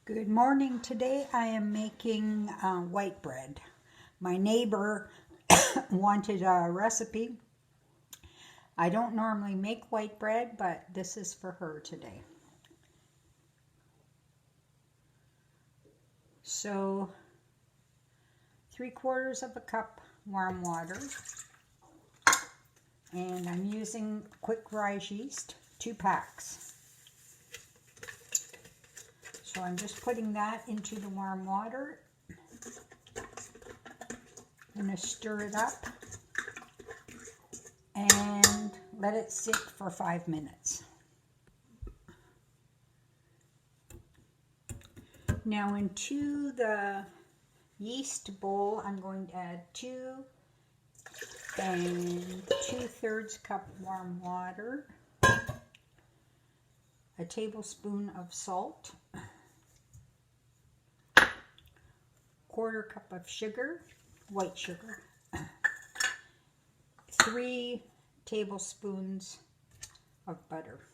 Good morning. Today I am making white bread. My neighbor wanted a recipe. I don't normally make white bread, but this is for her today. So 3/4 of a cup warm water, and I'm using quick rise yeast, 2 packs. So I'm just putting that into the warm water. I'm going to stir it up and let it sit for 5 minutes. Now into the yeast bowl, I'm going to add 2 2/3 cup warm water, a tablespoon of salt, 1/4 cup of sugar, white sugar, 3 tablespoons of butter.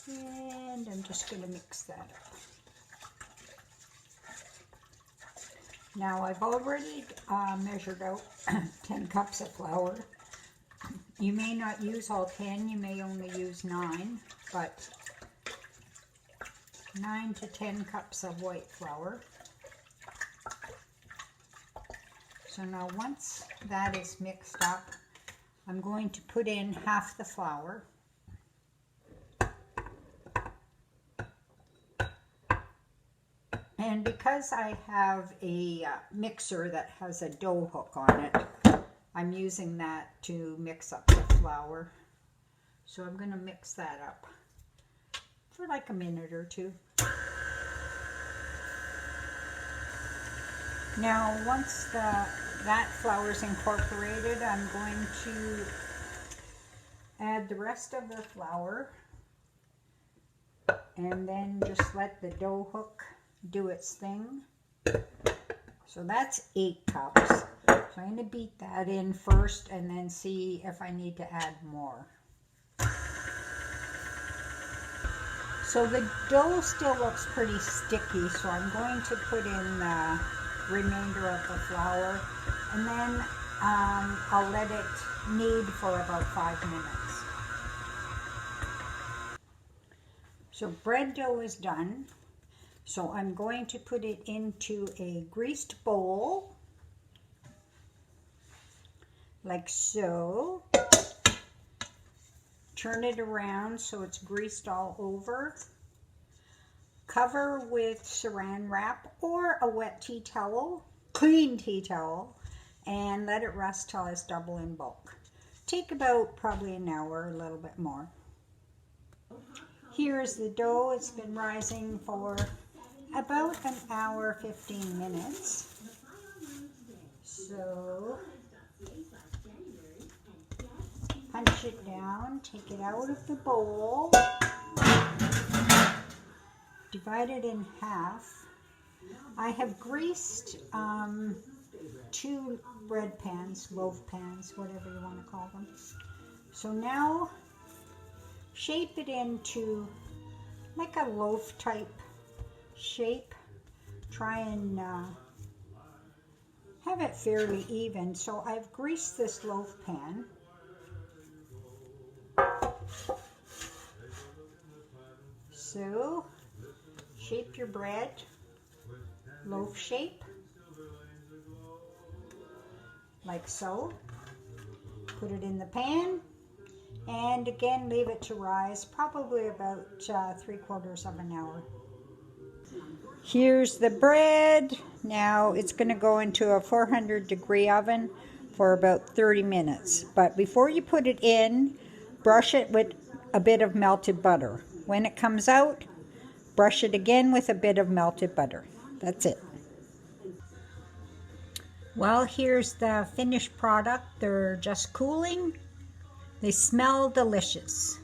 And I'm just going to mix that up. Now I've already measured out 10 cups of flour. You may not use all 10, you may only use 9, but 9 to 10 cups of white flour. So now once that is mixed up, I'm going to put in half the flour. And because I have a mixer that has a dough hook on it, I'm using that to mix up the flour. So I'm going to mix that up for like a minute or two. Now once that flour is incorporated, I'm going to add the rest of the flour and then just let the dough hook do its thing. So that's 8 cups. So I'm going to beat that in first and then see if I need to add more. So the dough still looks pretty sticky, so I'm going to put in the remainder of the flour, and then I'll let it knead for about 5 minutes. So bread dough is done. So I'm going to put it into a greased bowl, like so. Turn it around so it's greased all over. Cover with saran wrap or a wet tea towel, clean tea towel, and let it rest till it's double in bulk. Take about probably an hour, a little bit more. Here's the dough. It's been rising for about an hour, 15 minutes. So punch it down, take it out of the bowl, divide it in half. I have greased 2 bread pans, loaf pans, whatever you want to call them. So now shape it into like a loaf type shape. Try and have it fairly even. So I've greased this loaf pan. So shape your bread loaf shape, like so. Put it in the pan, and again leave it to rise, probably about 3/4 of an hour. Here's the bread. Now it's going to go into a 400-degree oven for about 30 minutes. But before you put it in, brush it with a bit of melted butter. When it comes out, brush it again with a bit of melted butter. That's it. Well, here's the finished product. They're just cooling. They smell delicious.